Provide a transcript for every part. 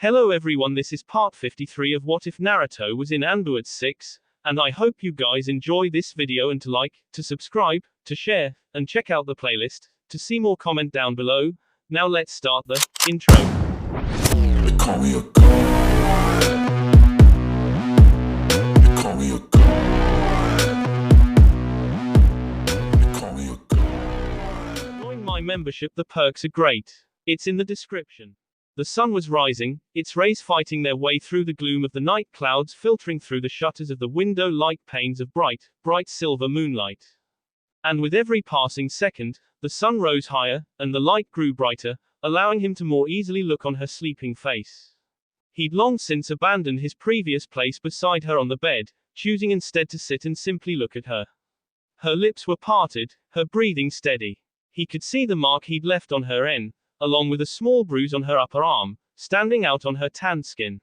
Hello everyone, this is part 53 of What If Naruto was in Anbu at 6, and I hope you guys enjoy this video and to like, to subscribe, to share, and check out the playlist, to see more comment down below. Now let's start the intro. They call me a god. They call me a god. They call me a god. Join my membership, the perks are great. It's in the description. The sun was rising, its rays fighting their way through the gloom of the night, clouds filtering through the shutters of the window like panes of bright, bright silver moonlight. And with every passing second, the sun rose higher, and the light grew brighter, allowing him to more easily look on her sleeping face. He'd long since abandoned his previous place beside her on the bed, choosing instead to sit and simply look at her. Her lips were parted, her breathing steady. He could see the mark he'd left on her chin, along with a small bruise on her upper arm, standing out on her tanned skin.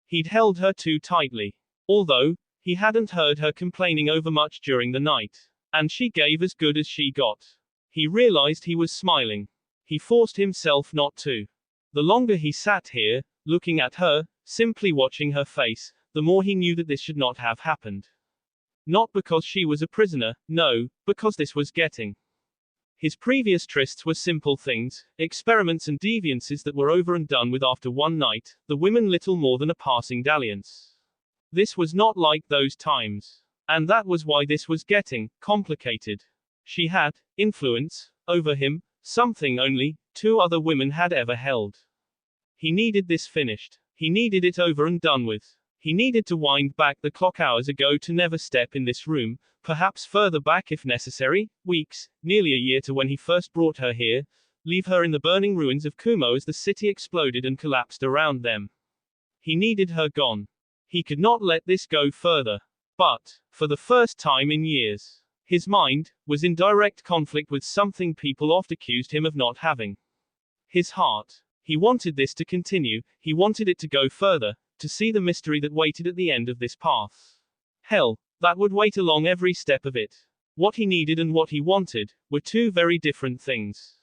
He'd held her too tightly. Although, he hadn't heard her complaining over much during the night. And she gave as good as she got. He realized he was smiling. He forced himself not to. The longer he sat here, looking at her, simply watching her face, the more he knew that this should not have happened. Not because she was a prisoner, no, because this was getting. His previous trysts were simple things, experiments and deviances that were over and done with after one night, the women little more than a passing dalliance. This was not like those times. And that was why this was getting complicated. She had influence over him, something only two other women had ever held. He needed this finished. He needed it over and done with. He needed to wind back the clock hours ago to never step in this room, perhaps further back if necessary, weeks, nearly a year to when he first brought her here, leave her in the burning ruins of Kumo as the city exploded and collapsed around them. He needed her gone. He could not let this go further. But, for the first time in years, his mind was in direct conflict with something people oft accused him of not having. His heart. He wanted this to continue, he wanted it to go further, to see the mystery that waited at the end of this path. Hell, that would wait along every step of it. What he needed and what he wanted were two very different things.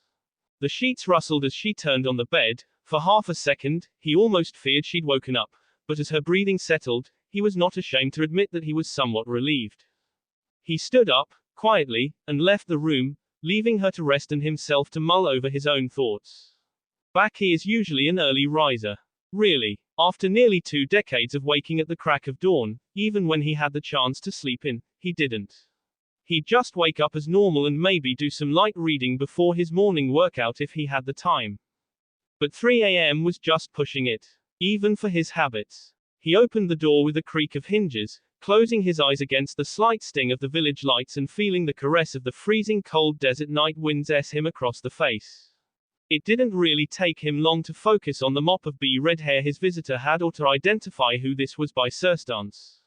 The sheets rustled as she turned on the bed. For half a second, he almost feared she'd woken up, but as her breathing settled, he was not ashamed to admit that he was somewhat relieved. He stood up, quietly, and left the room, leaving her to rest and himself to mull over his own thoughts. Baki is usually an early riser. Really. After nearly 2 decades of waking at the crack of dawn, even when he had the chance to sleep in, he didn't. He'd just wake up as normal and maybe do some light reading before his morning workout if he had the time. But 3 a.m. was just pushing it. Even for his habits. He opened the door with a creak of hinges, closing his eyes against the slight sting of the village lights and feeling the caress of the freezing cold desert night winds him across the face. It didn't really take him long to focus on the mop of red hair his visitor had or to identify who this was by circumstance.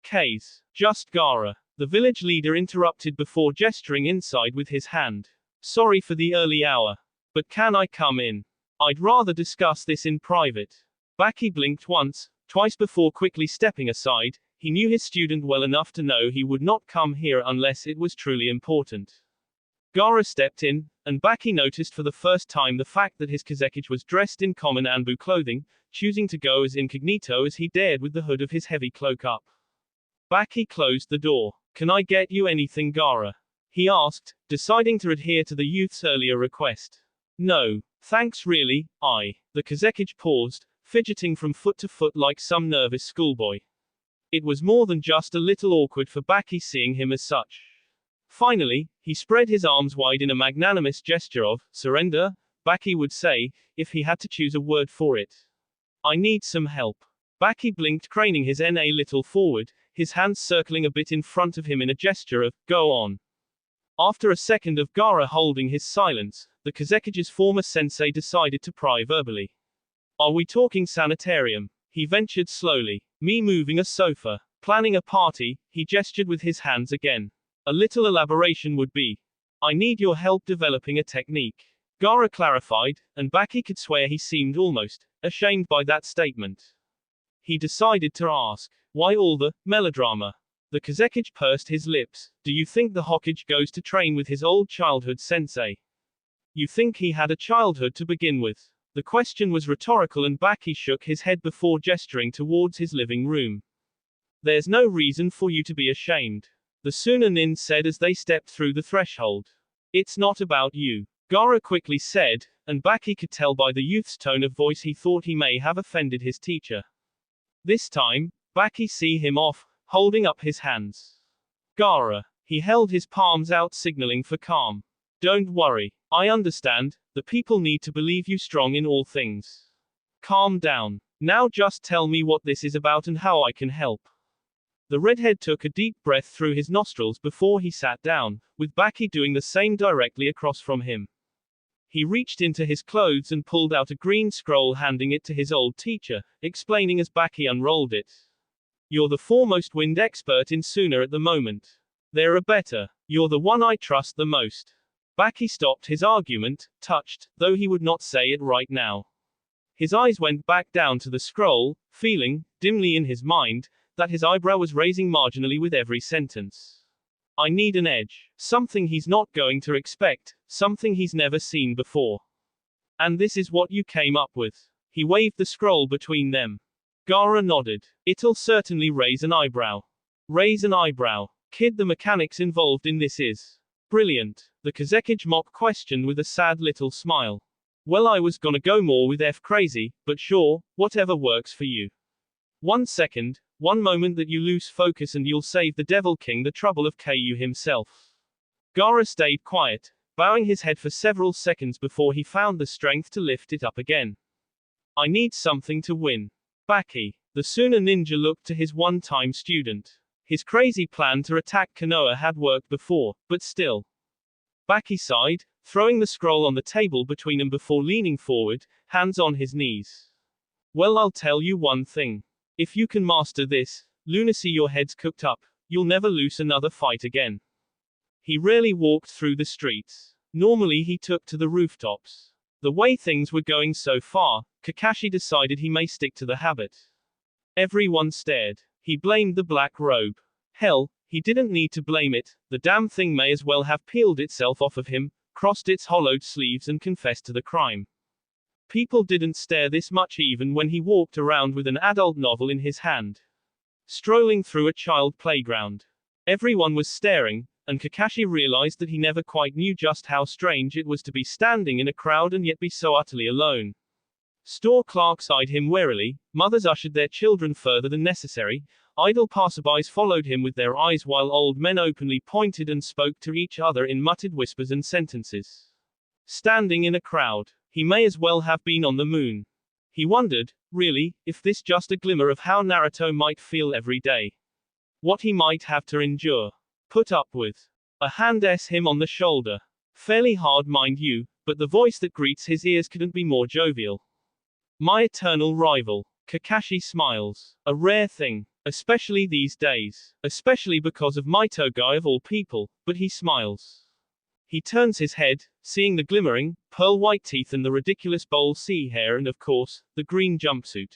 Case. Just Gaara. The village leader interrupted before gesturing inside with his hand. Sorry for the early hour. But can I come in? I'd rather discuss this in private. Baki blinked once, twice before quickly stepping aside. He knew his student well enough to know he would not come here unless it was truly important. Gaara stepped in, and Baki noticed for the first time the fact that his Kazekage was dressed in common Anbu clothing, choosing to go as incognito as he dared with the hood of his heavy cloak up. Baki closed the door. Can I get you anything, Gaara? He asked, deciding to adhere to the youth's earlier request. No, thanks really, The Kazekage paused, fidgeting from foot to foot like some nervous schoolboy. It was more than just a little awkward for Baki seeing him as such. Finally, he spread his arms wide in a magnanimous gesture of surrender, Baki would say, if he had to choose a word for it. I need some help. Baki blinked, craning his neck a little forward, his hands circling a bit in front of him in a gesture of, go on. After a second of Gaara holding his silence, the Kazekage's former sensei decided to pry verbally. Are we talking sanitarium? He ventured slowly. Me moving a sofa. Planning a party, he gestured with his hands again. A little elaboration would be. I need your help developing a technique. Gaara clarified, and Baki could swear he seemed almost ashamed by that statement. He decided to ask, why all the melodrama? The Kazekage pursed his lips. Do you think the Hokage goes to train with his old childhood sensei? You think he had a childhood to begin with? The question was rhetorical and Baki shook his head before gesturing towards his living room. There's no reason for you to be ashamed, the Sunanin said as they stepped through the threshold. It's not about you, Gaara quickly said, and Baki could tell by the youth's tone of voice he thought he may have offended his teacher. This time, Baki see him off, holding up his hands. Gaara. He held his palms out signaling for calm. Don't worry. I understand, the people need to believe you strong in all things. Calm down. Now just tell me what this is about and how I can help. The redhead took a deep breath through his nostrils before he sat down, with Baki doing the same directly across from him. He reached into his clothes and pulled out a green scroll, handing it to his old teacher, explaining as Baki unrolled it. You're the foremost wind expert in Suna at the moment. There are better. You're the one I trust the most. Baki stopped his argument, touched, though he would not say it right now. His eyes went back down to the scroll, feeling, dimly in his mind, that his eyebrow was raising marginally with every sentence. I need an edge. Something he's not going to expect, something he's never seen before. And this is what you came up with. He waved the scroll between them. Gaara nodded. It'll certainly raise an eyebrow. Raise an eyebrow. Kid, the mechanics involved in this is brilliant. The Kazekage mock questioned with a sad little smile. Well, I was gonna go more with F crazy, but sure, whatever works for you. 1 second, one moment that you lose focus and you'll save the Devil King the trouble of KU himself. Gaara stayed quiet, bowing his head for several seconds before he found the strength to lift it up again. I need something to win. Baki. The Suna ninja looked to his one-time student. His crazy plan to attack Konoha had worked before, but still. Baki sighed, throwing the scroll on the table between them before leaning forward, hands on his knees. Well, I'll tell you one thing. If you can master this, lunacy, your head's cooked up, you'll never lose another fight again. He rarely walked through the streets. Normally he took to the rooftops. The way things were going so far, Kakashi decided he may stick to the habit. Everyone stared. He blamed the black robe. Hell, he didn't need to blame it, the damn thing may as well have peeled itself off of him, crossed its hollowed sleeves and confessed to the crime. People didn't stare this much even when he walked around with an adult novel in his hand. Strolling through a child playground. Everyone was staring, and Kakashi realized that he never quite knew just how strange it was to be standing in a crowd and yet be so utterly alone. Store clerks eyed him warily, mothers ushered their children further than necessary, idle passerbys followed him with their eyes while old men openly pointed and spoke to each other in muttered whispers and sentences. Standing in a crowd, he may as well have been on the moon. He wondered, really, if this just a glimmer of how Naruto might feel every day. What he might have to endure. Put up with. A hand him on the shoulder. Fairly hard, mind you, but the voice that greets his ears couldn't be more jovial. My eternal rival. Kakashi smiles. A rare thing. Especially these days. Especially because of Mito guy of all people, but he smiles. He turns his head, seeing the glimmering, pearl-white teeth and the ridiculous bowl C hair and of course, the green jumpsuit.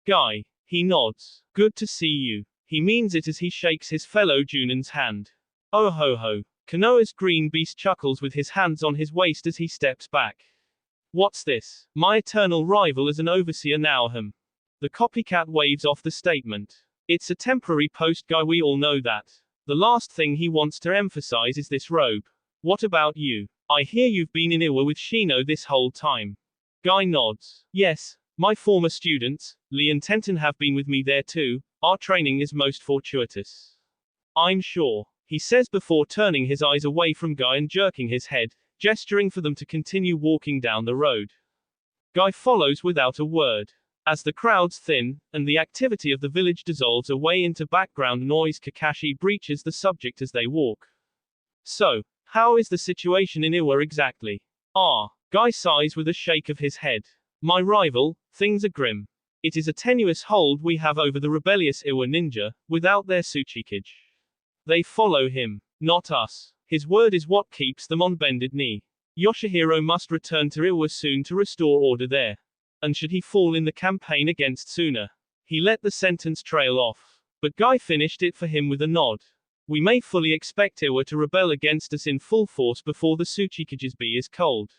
Guy. He nods. Good to see you. He means it as he shakes his fellow Junin's hand. Oh ho ho. Konoha's green beast chuckles with his hands on his waist as he steps back. What's this? My eternal rival is an overseer now, him. The copycat waves off the statement. It's a temporary post, Guy, we all know that. The last thing he wants to emphasize is this robe. What about you? I hear you've been in Iwa with Shino this whole time. Guy nods. Yes, my former students, Lee and Tenten have been with me there too. Our training is most fortuitous. I'm sure, he says before turning his eyes away from Guy and jerking his head, gesturing for them to continue walking down the road. Guy follows without a word. As the crowds thin, and the activity of the village dissolves away into background noise, Kakashi breaches the subject as they walk. So, how is the situation in Iwa exactly? Guy sighs with a shake of his head. My rival, things are grim. It is a tenuous hold we have over the rebellious Iwa ninja, without their Tsuchikage. They follow him, not us. His word is what keeps them on bended knee. Yoshihiro must return to Iwa soon to restore order there. And should he fall in the campaign against Suna? He let the sentence trail off. But Guy finished it for him with a nod. We may fully expect Iwa to rebel against us in full force before the Tsuchikage's bee is cold.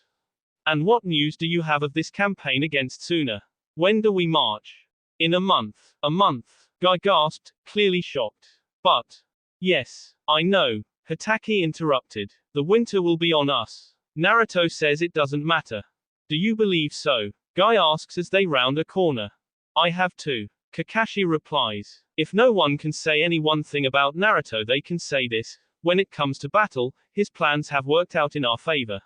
And what news do you have of this campaign against Suna? When do we march? In a month. A month, Guy gasped, clearly shocked. But. Yes, I know, Hitaki interrupted. The winter will be on us. Naruto says it doesn't matter. Do you believe so? Guy asks as they round a corner. I have to. Kakashi replies. If no one can say any one thing about Naruto, they can say this. When it comes to battle, his plans have worked out in our favor.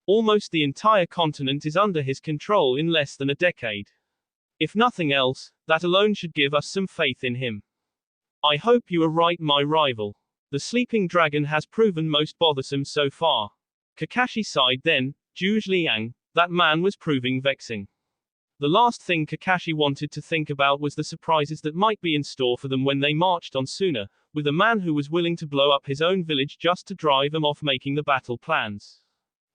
Almost the entire continent is under his control in less than a decade. If nothing else, that alone should give us some faith in him. I hope you are right, my rival. The sleeping dragon has proven most bothersome so far. Kakashi sighed then, Zhuge Liang, that man was proving vexing. The last thing Kakashi wanted to think about was the surprises that might be in store for them when they marched on Suna, with a man who was willing to blow up his own village just to drive them off making the battle plans.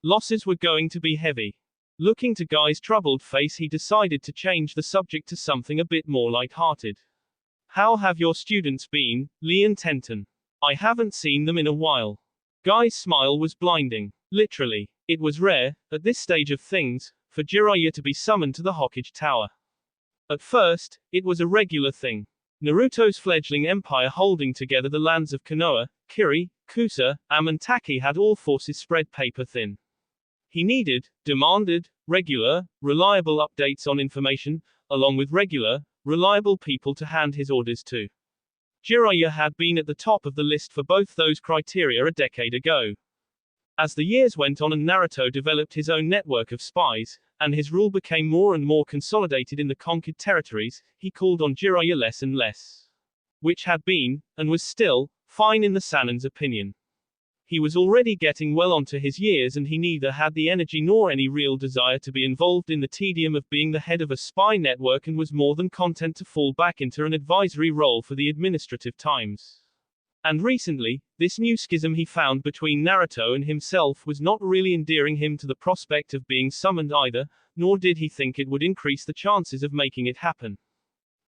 Losses were going to be heavy. Looking to Guy's troubled face, he decided to change the subject to something a bit more light-hearted. How have your students been, Lee and Tenten? I haven't seen them in a while. Guy's smile was blinding. Literally. It was rare, at this stage of things, for Jiraiya to be summoned to the Hokage Tower. At first, it was a regular thing. Naruto's fledgling empire holding together the lands of Konoha, Kiri, Kusa, and Taki had all forces spread paper thin. He demanded, regular, reliable updates on information, along with regular, reliable people to hand his orders to. Jiraiya had been at the top of the list for both those criteria a decade ago. As the years went on and Naruto developed his own network of spies, and his rule became more and more consolidated in the conquered territories, he called on Jiraiya less and less. Which had been, and was still, fine in the Sanin's opinion. He was already getting well onto his years and he neither had the energy nor any real desire to be involved in the tedium of being the head of a spy network and was more than content to fall back into an advisory role for the administrative times. And recently, this new schism he found between Naruto and himself was not really endearing him to the prospect of being summoned either, nor did he think it would increase the chances of making it happen.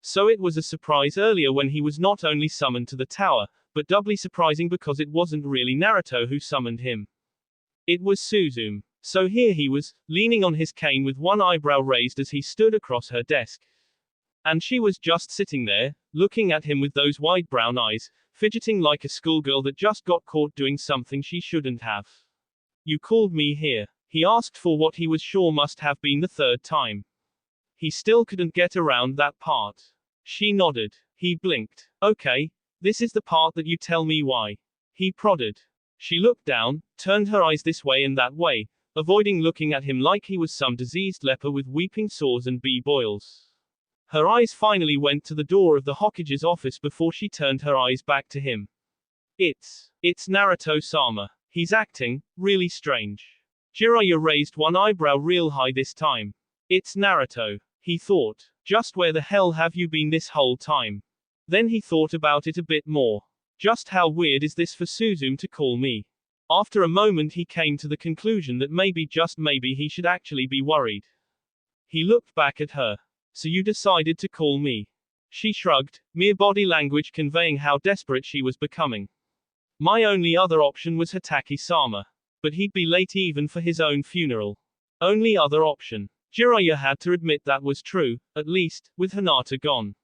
So it was a surprise earlier when he was not only summoned to the tower, but doubly surprising because it wasn't really Naruto who summoned him. It was Suzume. So here he was, leaning on his cane with one eyebrow raised as he stood across her desk. And she was just sitting there, looking at him with those wide brown eyes, fidgeting like a schoolgirl that just got caught doing something she shouldn't have. You called me here? He asked for what he was sure must have been the third time. He still couldn't get around that part. She nodded. He blinked. Okay. This is the part that you tell me why. He prodded. She looked down, turned her eyes this way and that way, avoiding looking at him like he was some diseased leper with weeping sores and bee boils. Her eyes finally went to the door of the Hokage's office before she turned her eyes back to him. It's Naruto-sama. He's acting really strange. Jiraiya raised one eyebrow real high this time. It's Naruto, he thought. Just where the hell have you been this whole time? Then he thought about it a bit more. Just how weird is this for Suzume to call me? After a moment he came to the conclusion that maybe, just maybe, he should actually be worried. He looked back at her. So you decided to call me? She shrugged, mere body language conveying how desperate she was becoming. My only other option was Hitaki-sama. But he'd be late even for his own funeral. Only other option. Jiraiya had to admit that was true, at least, with Hinata gone.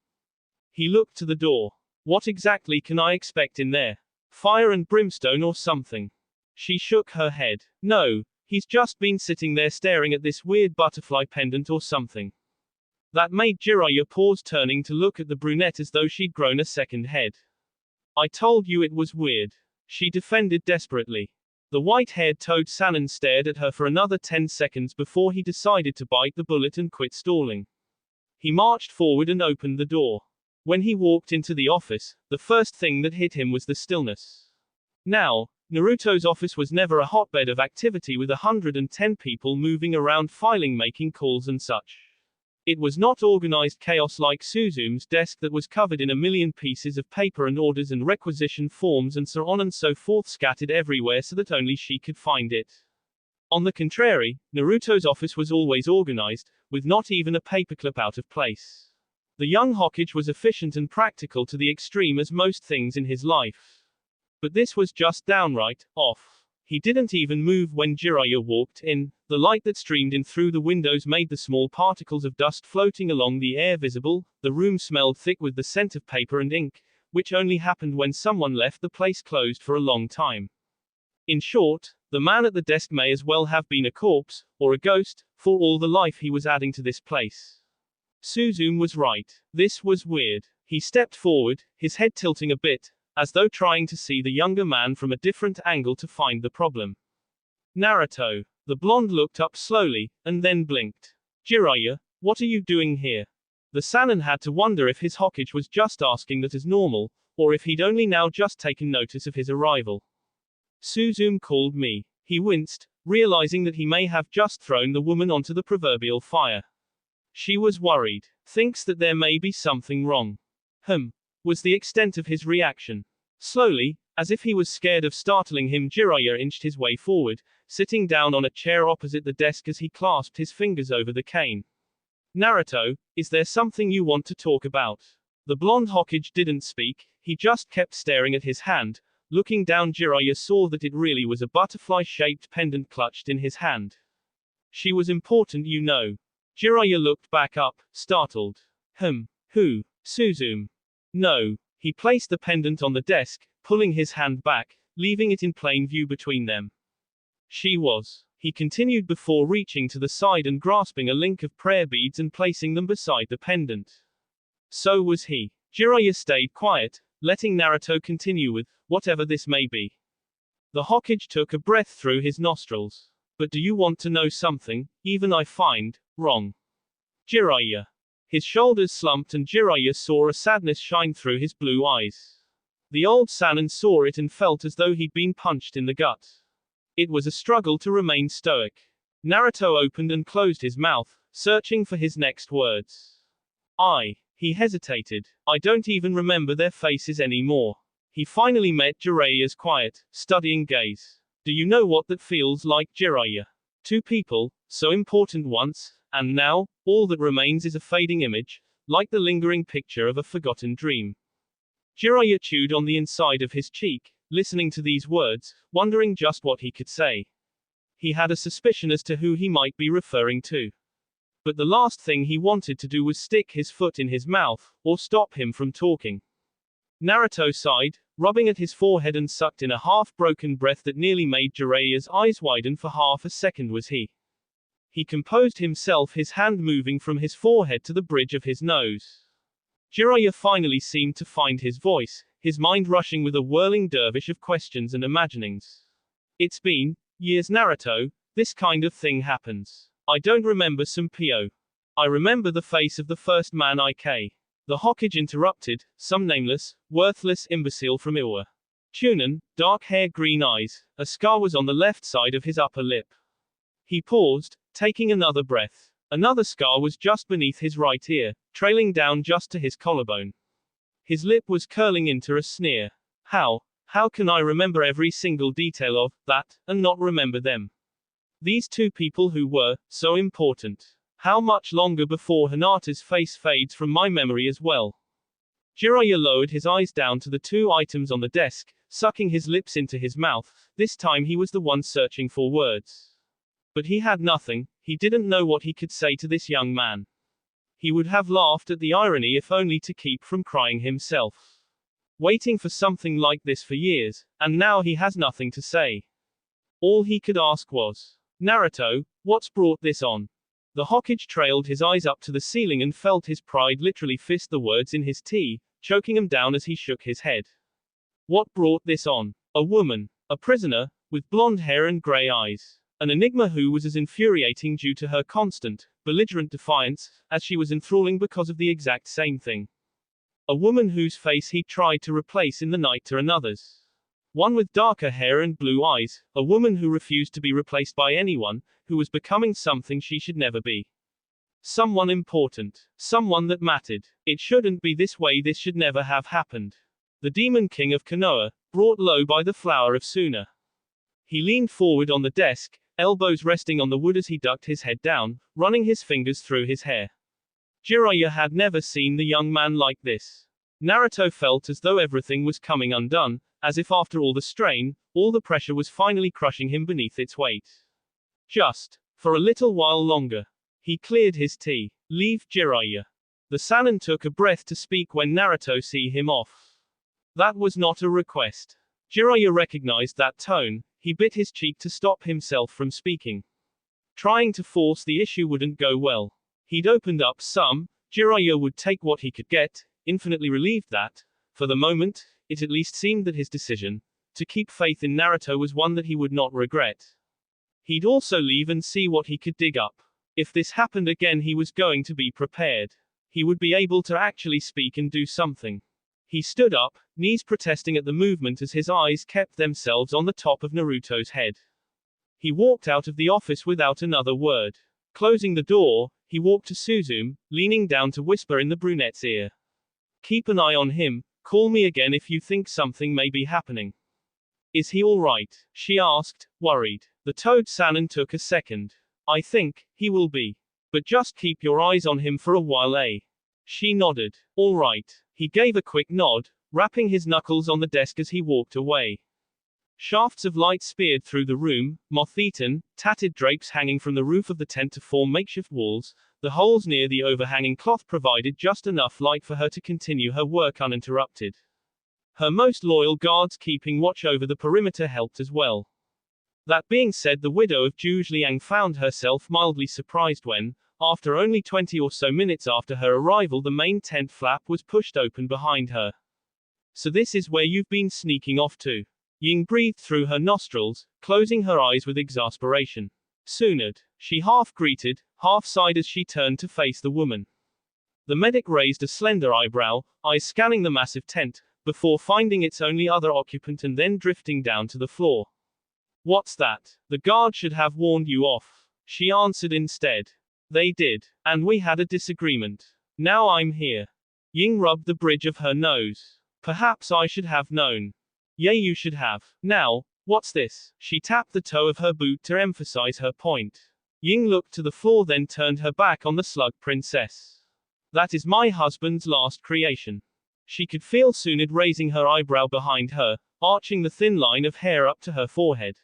He looked to the door. What exactly can I expect in there? Fire and brimstone or something? She shook her head. No, he's just been sitting there staring at this weird butterfly pendant or something. That made Jiraiya pause, turning to look at the brunette as though she'd grown a second head. I told you it was weird. She defended desperately. The white-haired Toad Sanin stared at her for another 10 seconds before he decided to bite the bullet and quit stalling. He marched forward and opened the door. When he walked into the office, the first thing that hit him was the stillness. Now, Naruto's office was never a hotbed of activity with 110 people moving around filing, making calls and such. It was not organized chaos like Suzume's desk that was covered in a million pieces of paper and orders and requisition forms and so on and so forth scattered everywhere so that only she could find it. On the contrary, Naruto's office was always organized, with not even a paperclip out of place. The young Hokage was efficient and practical to the extreme as most things in his life. But this was just downright off. He didn't even move when Jiraiya walked in. The light that streamed in through the windows made the small particles of dust floating along the air visible. The room smelled thick with the scent of paper and ink, which only happened when someone left the place closed for a long time. In short, the man at the desk may as well have been a corpse, or a ghost, for all the life he was adding to this place. Suzume was right. This was weird. He stepped forward, his head tilting a bit, as though trying to see the younger man from a different angle to find the problem. Naruto. The blonde looked up slowly, and then blinked. Jiraiya, what are you doing here? The Sannin had to wonder if his Hokage was just asking that as normal, or if he'd only now just taken notice of his arrival. Suzume called me. He winced, realizing that he may have just thrown the woman onto the proverbial fire. She was worried. Thinks that there may be something wrong. Was the extent of his reaction. Slowly, as if he was scared of startling him, Jiraiya inched his way forward, sitting down on a chair opposite the desk as he clasped his fingers over the cane. Naruto, is there something you want to talk about? The blonde Hokage didn't speak, he just kept staring at his hand. Looking down, Jiraiya saw that it really was a butterfly-shaped pendant clutched in his hand. She was important, you know. Jiraiya looked back up, startled. Who? Suzume. No. He placed the pendant on the desk, pulling his hand back, leaving it in plain view between them. She was. He continued before reaching to the side and grasping a link of prayer beads and placing them beside the pendant. So was he. Jiraiya stayed quiet, letting Naruto continue with, whatever this may be. The Hokage took a breath through his nostrils. But do you want to know something, even I find wrong? Jiraiya. His shoulders slumped and Jiraiya saw a sadness shine through his blue eyes. The old Sannin saw it and felt as though he'd been punched in the gut. It was a struggle to remain stoic. Naruto opened and closed his mouth, searching for his next words. He hesitated. I don't even remember their faces anymore. He finally met Jiraiya's quiet, studying gaze. Do you know what that feels like, Jiraiya? Two people, so important once, and now, all that remains is a fading image, like the lingering picture of a forgotten dream. Jiraiya chewed on the inside of his cheek, listening to these words, wondering just what he could say. He had a suspicion as to who he might be referring to. But the last thing he wanted to do was stick his foot in his mouth, or stop him from talking. Naruto sighed, rubbing at his forehead and sucked in a half-broken breath that nearly made Jiraiya's eyes widen for half a second. Was he? He composed himself, his hand moving from his forehead to the bridge of his nose. Jiraiya finally seemed to find his voice, his mind rushing with a whirling dervish of questions and imaginings. It's been years, Naruto, this kind of thing happens. I don't remember Senpyo. I remember the face of the first man Ik. The Hokage interrupted, some nameless, worthless imbecile from Iwa. Chunin, dark hair, green eyes, a scar was on the left side of his upper lip. He paused, taking another breath. Another scar was just beneath his right ear, trailing down just to his collarbone. His lip was curling into a sneer. How can I remember every single detail of that, and not remember them? These two people who were so important. How much longer before Hinata's face fades from my memory as well? Jiraiya lowered his eyes down to the two items on the desk, sucking his lips into his mouth. This time he was the one searching for words. But he had nothing, he didn't know what he could say to this young man. He would have laughed at the irony if only to keep from crying himself. Waiting for something like this for years, and now he has nothing to say. All he could ask was, Naruto, what's brought this on? The Hokage trailed his eyes up to the ceiling and felt his pride literally fist the words in his tea, choking him down as he shook his head. What brought this on? A woman. A prisoner, with blonde hair and grey eyes. An enigma who was as infuriating due to her constant, belligerent defiance, as she was enthralling because of the exact same thing. A woman whose face he tried to replace in the night to another's. One with darker hair and blue eyes, a woman who refused to be replaced by anyone, who was becoming something she should never be. Someone important. Someone that mattered. It shouldn't be this way, this should never have happened. The Demon King of Konoha, brought low by the flower of Suna. He leaned forward on the desk, elbows resting on the wood as he ducked his head down, running his fingers through his hair. Jiraiya had never seen the young man like this. Naruto felt as though everything was coming undone, as if after all the strain, All the pressure was finally crushing him beneath its weight. Just for a little while longer. He cleared his tea. Leave Jiraiya. The Sannin took a breath to speak when Naruto see him off. That was not a request. Jiraiya recognized that tone. He bit his cheek to stop himself from speaking. Trying to force the issue wouldn't go well. He'd opened up some. Jiraiya would take what he could get, infinitely relieved that, for the moment, it at least seemed that his decision to keep faith in Naruto was one that he would not regret. He'd also leave and see what he could dig up. If this happened again, he was going to be prepared. He would be able to actually speak and do something. He stood up, knees protesting at the movement as his eyes kept themselves on the top of Naruto's head. He walked out of the office without another word. Closing the door, he walked to Suzume, leaning down to whisper in the brunette's ear. Keep an eye on him, call me again if you think something may be happening. Is he alright? She asked, worried. The Toad Sannin took a second. I think he will be. But just keep your eyes on him for a while, eh? She nodded. All right. He gave a quick nod, rapping his knuckles on the desk as he walked away. Shafts of light speared through the room, moth-eaten, tattered drapes hanging from the roof of the tent to form makeshift walls. The holes near the overhanging cloth provided just enough light for her to continue her work uninterrupted. Her most loyal guards keeping watch over the perimeter helped as well. That being said, the widow of Zhu Liang found herself mildly surprised when, after only 20 or so minutes after her arrival, the main tent flap was pushed open behind her. So this is where you've been sneaking off to. Ying breathed through her nostrils, closing her eyes with exasperation. Soonad, she half greeted, half sighed as she turned to face the woman. The medic raised a slender eyebrow, eyes scanning the massive tent, before finding its only other occupant and then drifting down to the floor. What's that? The guard should have warned you off. She answered instead. They did. And we had a disagreement. Now I'm here. Ying rubbed the bridge of her nose. Perhaps I should have known. Yeah, you should have. Now, what's this? She tapped the toe of her boot to emphasize her point. Ying looked to the floor, then turned her back on the slug princess. That is my husband's last creation. She could feel Soonad raising her eyebrow behind her, arching the thin line of hair up to her forehead.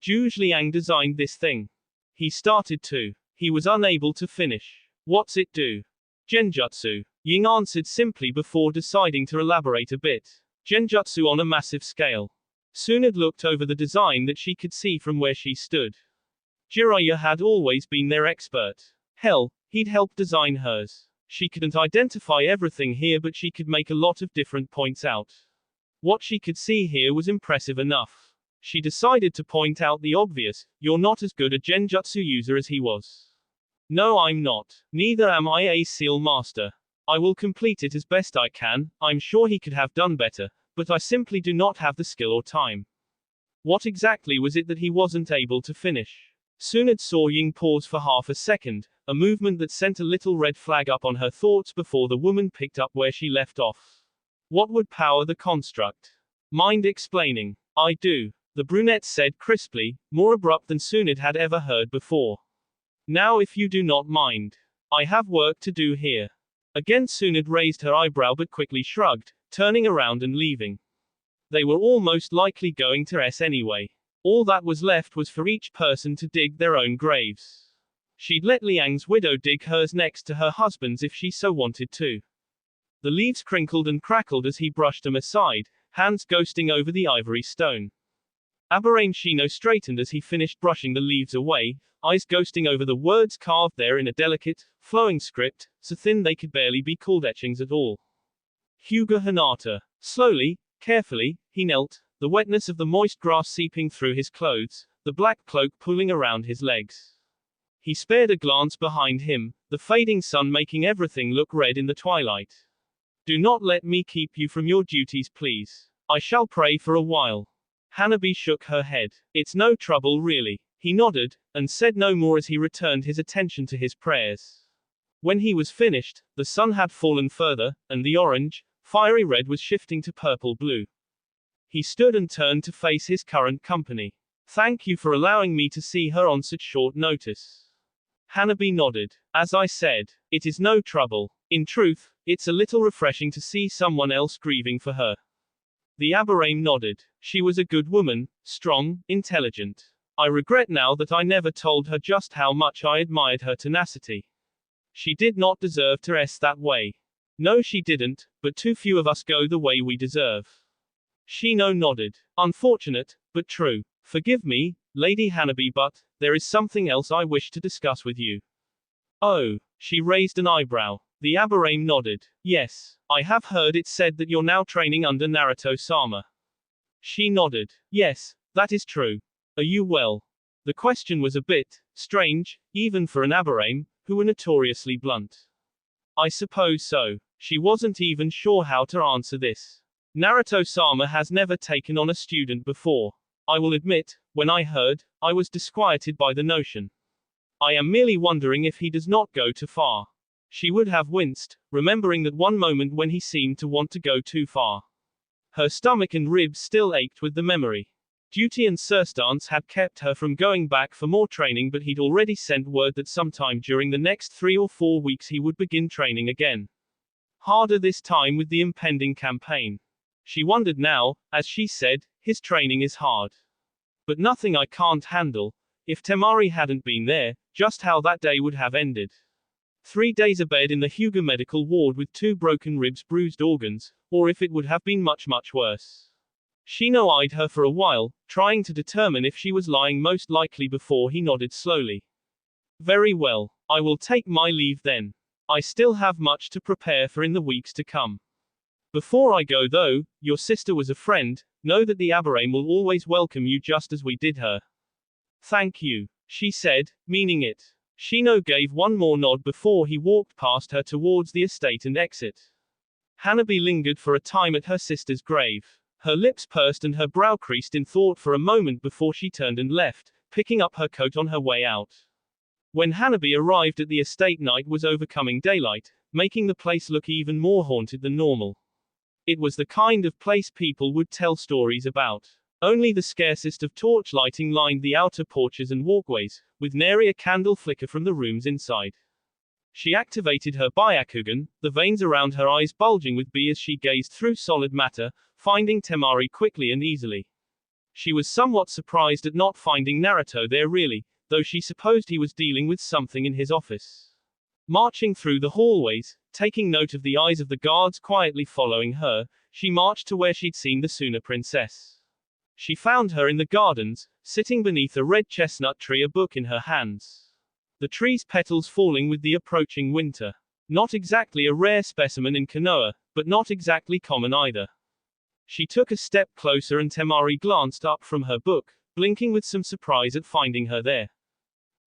Zhu Liang designed this thing. He started to. He was unable to finish. What's it do? Genjutsu. Ying answered simply before deciding to elaborate a bit. Genjutsu on a massive scale. Soonad looked over the design that she could see from where she stood. Jiraiya had always been their expert. Hell, he'd helped design hers. She couldn't identify everything here, but she could make a lot of different points out. What she could see here was impressive enough. She decided to point out the obvious, you're not as good a genjutsu user as he was. No, I'm not. Neither am I a seal master. I will complete it as best I can. I'm sure he could have done better, but I simply do not have the skill or time. What exactly was it that he wasn't able to finish? Soonad saw Ying pause for half a second, a movement that sent a little red flag up on her thoughts before the woman picked up where she left off. What would power the construct? Mind explaining? I do. The brunette said crisply, more abrupt than Soonad had ever heard before. Now if you do not mind. I have work to do here. Again Soonad raised her eyebrow but quickly shrugged, turning around and leaving. They were almost likely going to S anyway. All that was left was for each person to dig their own graves. She'd let Liang's widow dig hers next to her husband's if she so wanted to. The leaves crinkled and crackled as he brushed them aside, hands ghosting over the ivory stone. Aberrane Shino straightened as he finished brushing the leaves away, eyes ghosting over the words carved there in a delicate, flowing script, so thin they could barely be called etchings at all. Hyuga Hinata. Slowly, carefully, he knelt, the wetness of the moist grass seeping through his clothes, the black cloak pulling around his legs. He spared a glance behind him, the fading sun making everything look red in the twilight. Do not let me keep you from your duties, please. I shall pray for a while. Hanabi shook her head. It's no trouble really. He nodded, and said no more as he returned his attention to his prayers. When he was finished, the sun had fallen further, and the orange, fiery red was shifting to purple blue. He stood and turned to face his current company. Thank you for allowing me to see her on such short notice. Hanabi nodded. As I said, it is no trouble. In truth, it's a little refreshing to see someone else grieving for her. The Aberame nodded. She was a good woman, strong, intelligent. I regret now that I never told her just how much I admired her tenacity. She did not deserve to rest that way. No, she didn't, but too few of us go the way we deserve. Shino nodded. Unfortunate, but true. Forgive me, Lady Hanabi, but there is something else I wish to discuss with you. Oh, she raised an eyebrow. The Aberame nodded. Yes, I have heard it said that you're now training under Naruto-sama. She nodded. Yes, that is true. Are you well? The question was a bit strange, even for an Aberame, who were notoriously blunt. I suppose so. She wasn't even sure how to answer this. Naruto-sama has never taken on a student before. I will admit, when I heard, I was disquieted by the notion. I am merely wondering if he does not go too far. She would have winced, remembering that one moment when he seemed to want to go too far. Her stomach and ribs still ached with the memory. Duty and circumstance had kept her from going back for more training, but he'd already sent word that sometime during the next 3 or 4 weeks he would begin training again. Harder this time with the impending campaign. She wondered now, as she said, his training is hard. But nothing I can't handle. If Temari hadn't been there, just how that day would have ended. 3 days abed in the Hyuga medical ward with 2 broken ribs, bruised organs, or if it would have been much worse. Shino eyed her for a while, trying to determine if she was lying, most likely, before he nodded slowly. Very well. I will take my leave then. I still have much to prepare for in the weeks to come. Before I go though, your sister was a friend, know that the Aberame will always welcome you just as we did her. Thank you, she said, meaning it. Shino gave one more nod before he walked past her towards the estate and exit. Hanabi lingered for a time at her sister's grave. Her lips pursed and her brow creased in thought for a moment before she turned and left, picking up her coat on her way out. When Hanabi arrived at the estate, night was overcoming daylight, making the place look even more haunted than normal. It was the kind of place people would tell stories about. Only the scarcest of torch lighting lined the outer porches and walkways, with nary a candle flicker from the rooms inside. She activated her Byakugan, the veins around her eyes bulging with B as she gazed through solid matter, finding Temari quickly and easily. She was somewhat surprised at not finding Naruto there really, though she supposed he was dealing with something in his office. Marching through the hallways, taking note of the eyes of the guards quietly following her, she marched to where she'd seen the Suna princess. She found her in the gardens, sitting beneath a red chestnut tree, a book in her hands. The tree's petals falling with the approaching winter. Not exactly a rare specimen in Konoha, but not exactly common either. She took a step closer and Temari glanced up from her book, blinking with some surprise at finding her there.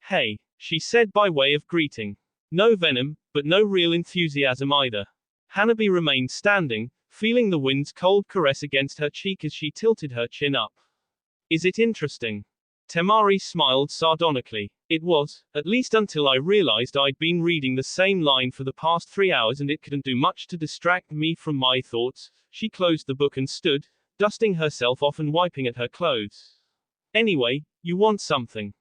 Hey, she said by way of greeting. No venom, but no real enthusiasm either. Hanabi remained standing, feeling the wind's cold caress against her cheek as she tilted her chin up. Is it interesting? Temari smiled sardonically. It was, at least until I realized I'd been reading the same line for the past 3 hours and it couldn't do much to distract me from my thoughts. She closed the book and stood, dusting herself off and wiping at her clothes. Anyway, you want something?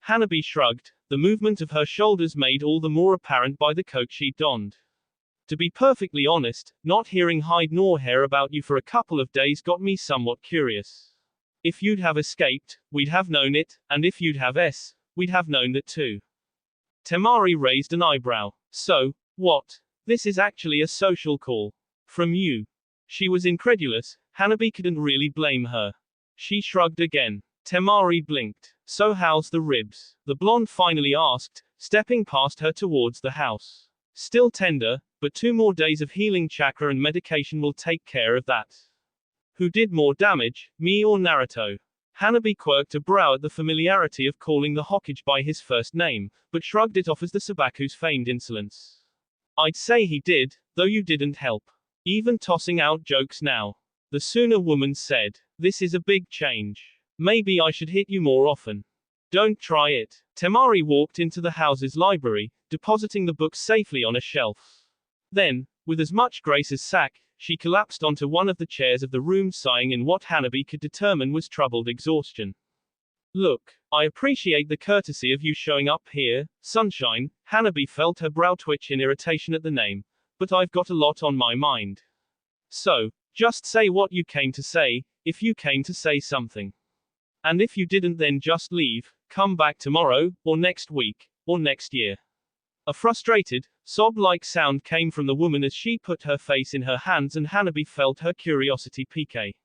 Hanabi shrugged, the movement of her shoulders made all the more apparent by the coat she'd donned. To be perfectly honest, not hearing hide nor hair about you for a couple of days got me somewhat curious. If you'd have escaped, we'd have known it, and if you'd have we'd have known that too. Temari raised an eyebrow. So, what? This is actually a social call. From you. She was incredulous. Hanabi couldn't really blame her. She shrugged again. Temari blinked. So how's the ribs? The blonde finally asked, stepping past her towards the house. Still tender, but 2 more days of healing chakra and medication will take care of that. Who did more damage, me or Naruto? Hanabi quirked a brow at the familiarity of calling the Hokage by his first name, but shrugged it off as the Sabaku's feigned insolence. I'd say he did, though you didn't help. Even tossing out jokes now. The Suna woman said, this is a big change. Maybe I should hit you more often. Don't try it. Temari walked into the house's library, depositing the book safely on a shelf. Then, with as much grace as sack, she collapsed onto one of the chairs of the room, sighing in what Hanabi could determine was troubled exhaustion. Look, I appreciate the courtesy of you showing up here, Sunshine. Hanabi felt her brow twitch in irritation at the name, but I've got a lot on my mind. So, Just say what you came to say, if you came to say something. And if you didn't, then just leave, come back tomorrow, or next week, or next year. A frustrated, sob-like sound came from the woman as she put her face in her hands and Hanabi felt her curiosity pique.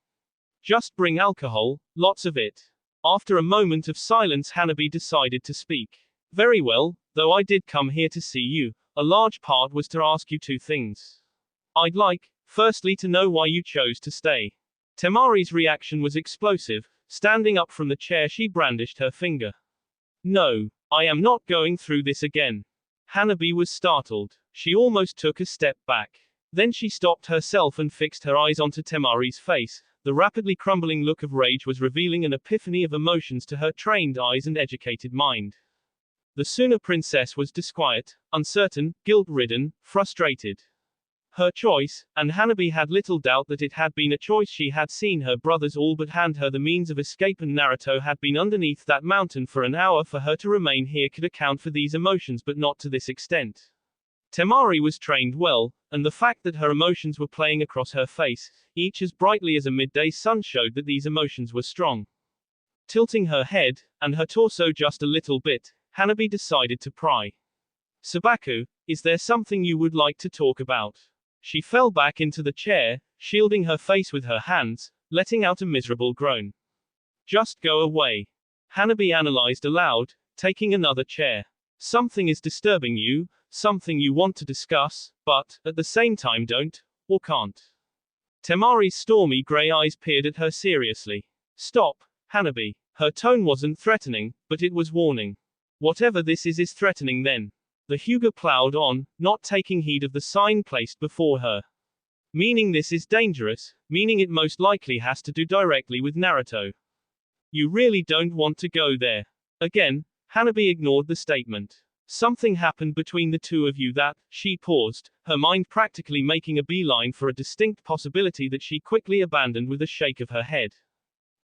Just bring alcohol, lots of it. After a moment of silence, Hanabi decided to speak. Very well, though I did come here to see you. A large part was to ask you two things. I'd like, firstly, to know why you chose to stay. Temari's reaction was explosive. Standing up from the chair, she brandished her finger. No, I am not going through this again. Hanabi was startled. She almost took a step back. Then she stopped herself and fixed her eyes onto Temari's face. The rapidly crumbling look of rage was revealing an epiphany of emotions to her trained eyes and educated mind. The Suna princess was disquiet, uncertain, guilt-ridden, frustrated. Her choice, and Hanabi had little doubt that it had been a choice. She had seen her brothers all but hand her the means of escape, and Naruto had been underneath that mountain for an hour. For her to remain here could account for these emotions, but not to this extent. Temari was trained well, and the fact that her emotions were playing across her face, each as brightly as a midday sun, showed that these emotions were strong. Tilting her head, and her torso just a little bit, Hanabi decided to pry. Sabaku, is there something you would like to talk about? She fell back into the chair, shielding her face with her hands, letting out a miserable groan. Just go away. Hanabi analyzed aloud, taking another chair. Something is disturbing you, something you want to discuss, but, at the same time don't, or can't. Temari's stormy grey eyes peered at her seriously. Stop, Hanabi. Her tone wasn't threatening, but it was warning. Whatever this is threatening then. The Hyuga plowed on, not taking heed of the sign placed before her. Meaning this is dangerous, meaning it most likely has to do directly with Naruto. You really don't want to go there. Again, Hanabi ignored the statement. Something happened between the two of you that, she paused, her mind practically making a beeline for a distinct possibility that she quickly abandoned with a shake of her head.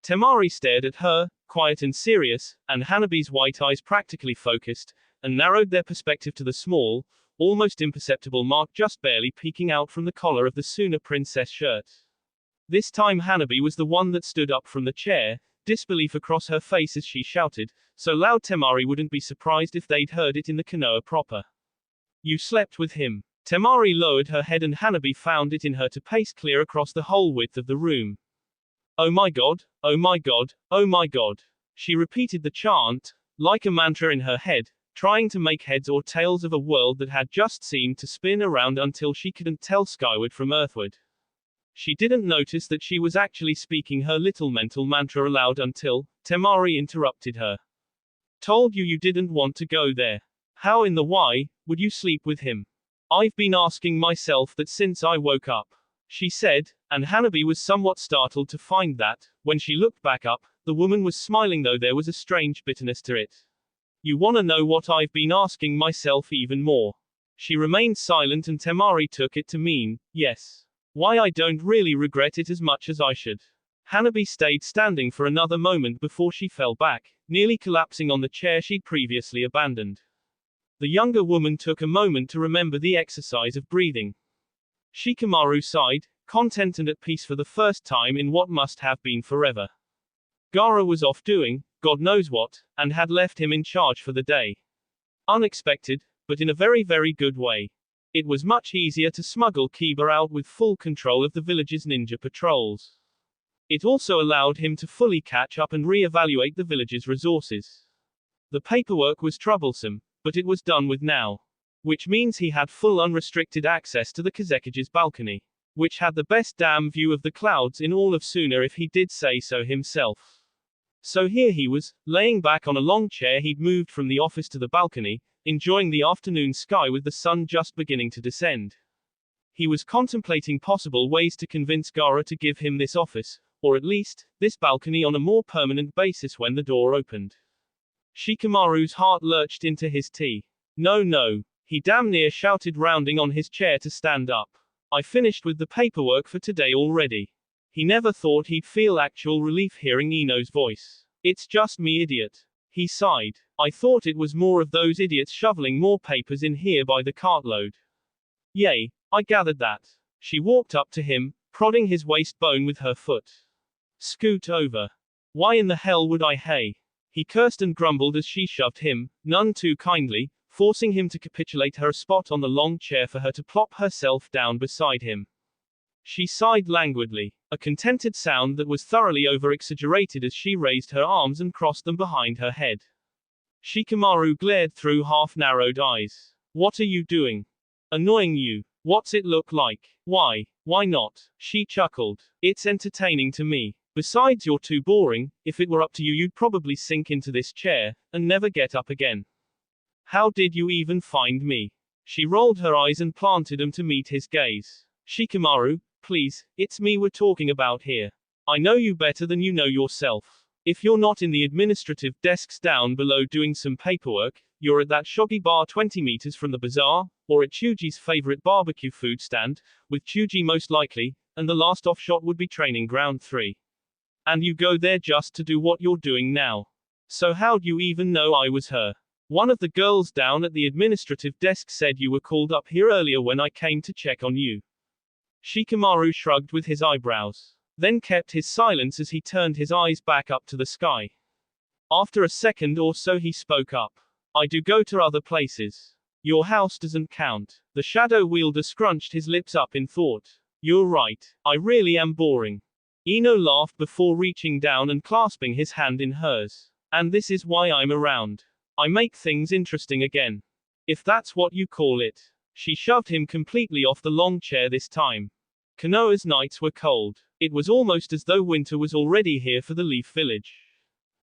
Temari stared at her, quiet and serious, and Hanabi's white eyes practically focused, and narrowed their perspective to the small, almost imperceptible mark just barely peeking out from the collar of the Suna princess shirt. This time Hanabi was the one that stood up from the chair, disbelief across her face as she shouted, so loud Temari wouldn't be surprised if they'd heard it in the Konoha proper. You slept with him. Temari lowered her head and Hanabi found it in her to pace clear across the whole width of the room. Oh my god, oh my god, oh my god. She repeated the chant, like a mantra in her head, trying to make heads or tails of a world that had just seemed to spin around until she couldn't tell skyward from earthward. She didn't notice that she was actually speaking her little mental mantra aloud until Temari interrupted her. Told you you didn't want to go there. How in the why would you sleep with him? I've been asking myself that since I woke up, she said, and Hanabi was somewhat startled to find that, when she looked back up, the woman was smiling, though there was a strange bitterness to it. You wanna know what I've been asking myself even more? She remained silent and Temari took it to mean, yes. Why I don't really regret it as much as I should. Hanabi stayed standing for another moment before she fell back, nearly collapsing on the chair she'd previously abandoned. The younger woman took a moment to remember the exercise of breathing. Shikamaru sighed, content and at peace for the first time in what must have been forever. Gaara was off doing God knows what, and had left him in charge for the day. Unexpected, but in a very, very good way. It was much easier to smuggle Kiba out with full control of the village's ninja patrols. It also allowed him to fully catch up and re-evaluate the village's resources. The paperwork was troublesome, but it was done with now. Which means he had full unrestricted access to the Kazekige's balcony, which had the best damn view of the clouds in all of Suna if he did say so himself. So here he was, laying back on a long chair he'd moved from the office to the balcony, enjoying the afternoon sky with the sun just beginning to descend. He was contemplating possible ways to convince Gaara to give him this office, or at least, this balcony on a more permanent basis when the door opened. Shikamaru's heart lurched into his tea. No, no. He damn near shouted, rounding on his chair to stand up. I finished with the paperwork for today already. He never thought he'd feel actual relief hearing Ino's voice. It's just me, idiot. He sighed. I thought it was more of those idiots shoveling more papers in here by the cartload. Yay, I gathered that. She walked up to him, prodding his waist bone with her foot. Scoot over. Why in the hell would I, hey? He cursed and grumbled as she shoved him, none too kindly, forcing him to capitulate her a spot on the long chair for her to plop herself down beside him. She sighed languidly, a contented sound that was thoroughly over-exaggerated as she raised her arms and crossed them behind her head. Shikamaru glared through half-narrowed eyes. What are you doing? Annoying you. What's it look like? Why not? She chuckled. It's entertaining to me. Besides, you're too boring. If it were up to you, you'd probably sink into this chair and never get up again. How did you even find me? She rolled her eyes and planted them to meet his gaze. Shikamaru, please, it's me we're talking about here. I know you better than you know yourself. If you're not in the administrative desks down below doing some paperwork, you're at that shogi bar 20 meters from the bazaar, or at Chuji's favorite barbecue food stand, with Chuji most likely, and the last off shot would be training ground 3. And you go there just to do what you're doing now. So how'd you even know I was her? One of the girls down at the administrative desk said you were called up here earlier when I came to check on you. Shikamaru shrugged with his eyebrows, then kept his silence as he turned his eyes back up to the sky. After a second or so he spoke up. I do go to other places. Your house doesn't count. The shadow wielder scrunched his lips up in thought. You're right. I really am boring. Ino laughed before reaching down and clasping his hand in hers. And this is why I'm around. I make things interesting again. If that's what you call it. She shoved him completely off the long chair this time. Konoha's nights were cold. It was almost as though winter was already here for the Leaf Village.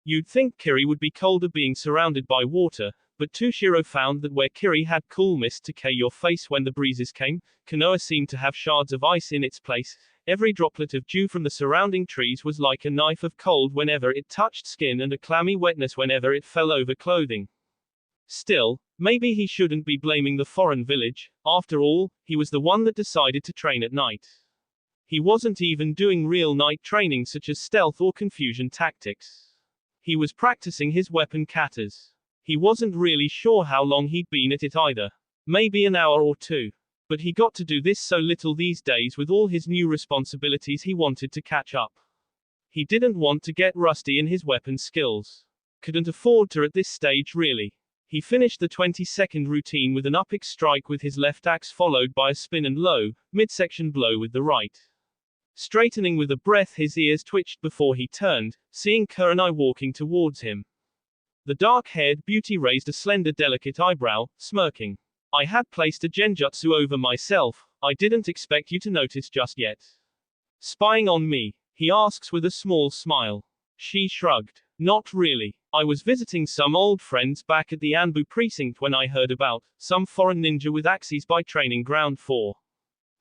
You'd think Kiri would be colder being surrounded by water, but Toshiro found that where Kiri had cool mist to K your face when the breezes came, Konoha seemed to have shards of ice in its place. Every droplet of dew from the surrounding trees was like a knife of cold whenever it touched skin and a clammy wetness whenever it fell over clothing. Still, maybe he shouldn't be blaming the foreign village. After all, he was the one that decided to train at night. He wasn't even doing real night training such as stealth or confusion tactics. He was practicing his weapon katas. He wasn't really sure how long he'd been at it either. Maybe an hour or two. But he got to do this so little these days with all his new responsibilities he wanted to catch up. He didn't want to get rusty in his weapon skills. Couldn't afford to at this stage really. He finished the 20-second routine with an up-kick strike with his left axe followed by a spin and low, midsection blow with the right. Straightening with a breath, his ears twitched before he turned, seeing Kurenai walking towards him. The dark-haired beauty raised a slender delicate eyebrow, smirking. I had placed a genjutsu over myself, I didn't expect you to notice just yet. Spying on me? He asks with a small smile. She shrugged. Not really. I was visiting some old friends back at the Anbu precinct when I heard about some foreign ninja with axes by training ground 4.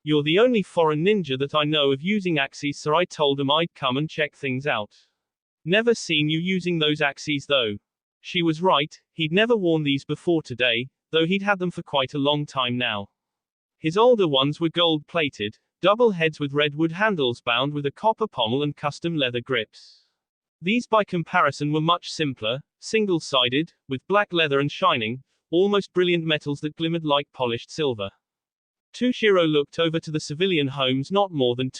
You're the only foreign ninja that I know of using axes, so I told them I'd come and check things out. Never seen you using those axes though. She was right, he'd never worn these before today, though he'd had them for quite a long time now. His older ones were gold-plated, double heads with redwood handles bound with a copper pommel and custom leather grips. These by comparison were much simpler, single-sided, with black leather and shining, almost brilliant metals that glimmered like polished silver. Toshiro looked over to the civilian homes not more than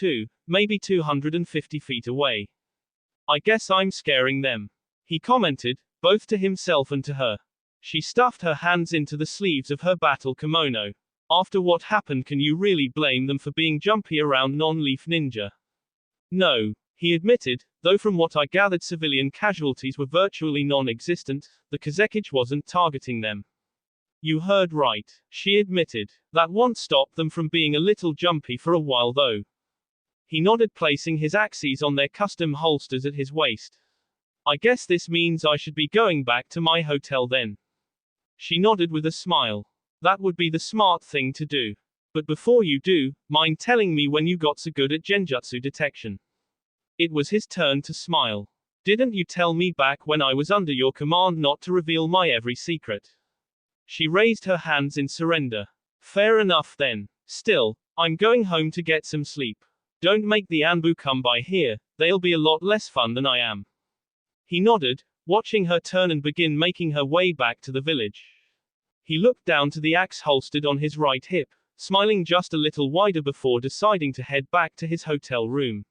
maybe 250 feet away. I guess I'm scaring them. He commented, both to himself and to her. She stuffed her hands into the sleeves of her battle kimono. After what happened, can you really blame them for being jumpy around non-leaf ninja? No, he admitted, though from what I gathered civilian casualties were virtually non-existent, the Kazekage wasn't targeting them. You heard right, she admitted. That won't stop them from being a little jumpy for a while though. He nodded, placing his axes on their custom holsters at his waist. I guess this means I should be going back to my hotel then. She nodded with a smile. That would be the smart thing to do. But before you do, mind telling me when you got so good at genjutsu detection? It was his turn to smile. Didn't you tell me back when I was under your command not to reveal my every secret? She raised her hands in surrender. Fair enough then. Still, I'm going home to get some sleep. Don't make the Anbu come by here, they'll be a lot less fun than I am. He nodded, watching her turn and begin making her way back to the village. He looked down to the axe holstered on his right hip, smiling just a little wider before deciding to head back to his hotel room.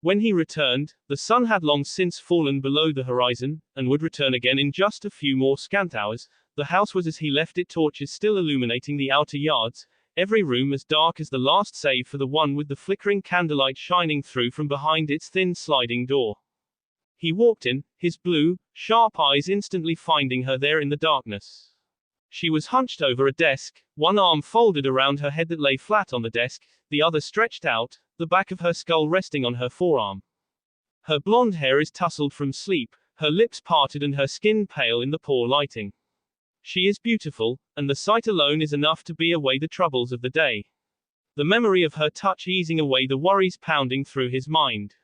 When he returned, the sun had long since fallen below the horizon, and would return again in just a few more scant hours. The house was as he left it, torches still illuminating the outer yards, every room as dark as the last save for the one with the flickering candlelight shining through from behind its thin sliding door. He walked in, his blue, sharp eyes instantly finding her there in the darkness. She was hunched over a desk, one arm folded around her head that lay flat on the desk, the other stretched out, the back of her skull resting on her forearm. Her blonde hair is tousled from sleep, her lips parted and her skin pale in the poor lighting. She is beautiful, and the sight alone is enough to beat away the troubles of the day. The memory of her touch easing away the worries pounding through his mind.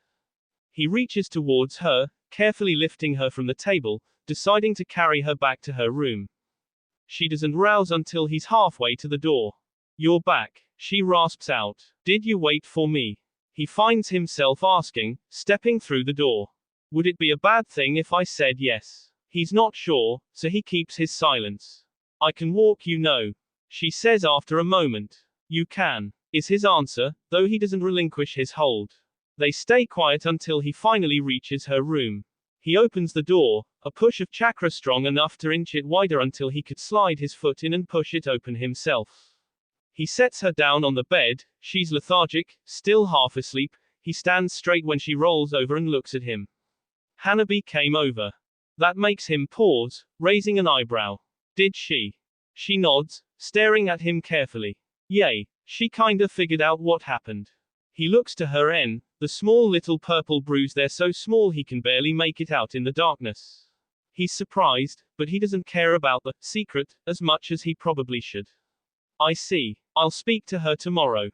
He reaches towards her, carefully lifting her from the table, deciding to carry her back to her room. She doesn't rouse until he's halfway to the door. "You're back," she rasps out. "Did you wait for me?" He finds himself asking, stepping through the door. Would it be a bad thing if I said yes? He's not sure, so he keeps his silence. "I can walk, you know," she says after a moment. "You can," is his answer, though he doesn't relinquish his hold. They stay quiet until he finally reaches her room. He opens the door, a push of chakra strong enough to inch it wider until he could slide his foot in and push it open himself. He sets her down on the bed, she's lethargic, still half asleep. He stands straight when she rolls over and looks at him. "Hanabi came over." That makes him pause, raising an eyebrow. "Did she?" She nods, staring at him carefully. "Yay, she kinda figured out what happened." He looks to her the small little purple bruise there, so small he can barely make it out in the darkness. He's surprised, but he doesn't care about the secret as much as he probably should. "I see. I'll speak to her tomorrow."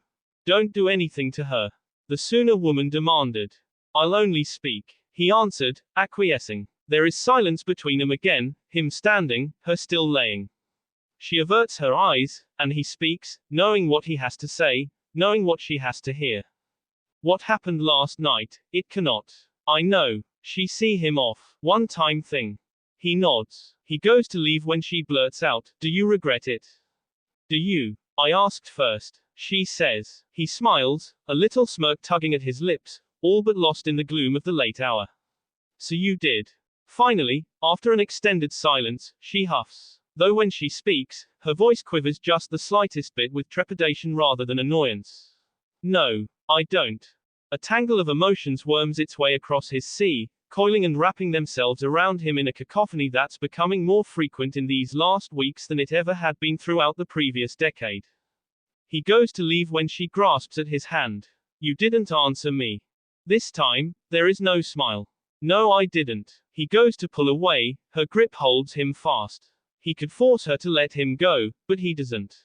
"Don't do anything to her," the sooner woman demanded. "I'll only speak," he answered, acquiescing. There is silence between them again, him standing, her still laying. She averts her eyes, and he speaks, knowing what he has to say, knowing what she has to hear. "What happened last night, it cannot. I know." She see him off. "One-time thing." He nods. He goes to leave when she blurts out, "Do you regret it?" "Do you? I asked first," she says. He smiles, a little smirk tugging at his lips, all but lost in the gloom of the late hour. "So you did." Finally, after an extended silence, she huffs. Though when she speaks, her voice quivers just the slightest bit with trepidation rather than annoyance. "No, I don't." A tangle of emotions worms its way across his sea, coiling and wrapping themselves around him in a cacophony that's becoming more frequent in these last weeks than it ever had been throughout the previous decade. He goes to leave when she grasps at his hand. "You didn't answer me." This time, there is no smile. "No, I didn't." He goes to pull away, her grip holds him fast. He could force her to let him go, but he doesn't.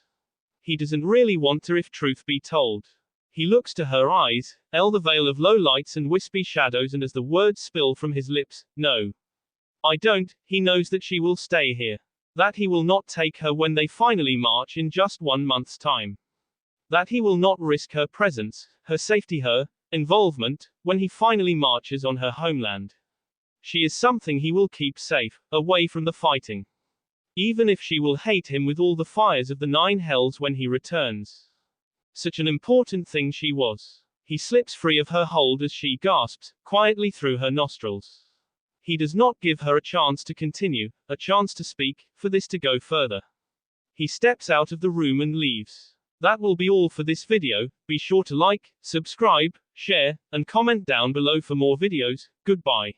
He doesn't really want to, if truth be told. He looks to her eyes, the veil of low lights and wispy shadows, and as the words spill from his lips, "No. I don't," he knows that she will stay here. That he will not take her when they finally march in just 1 month's time. That he will not risk her presence, her safety, her involvement, when he finally marches on her homeland. She is something he will keep safe, away from the fighting. Even if she will hate him with all the fires of the 9 hells when he returns. Such an important thing she was. He slips free of her hold as she gasps, quietly through her nostrils. He does not give her a chance to continue, a chance to speak, for this to go further. He steps out of the room and leaves. That will be all for this video. Be sure to like, subscribe, share, and comment down below for more videos. Goodbye.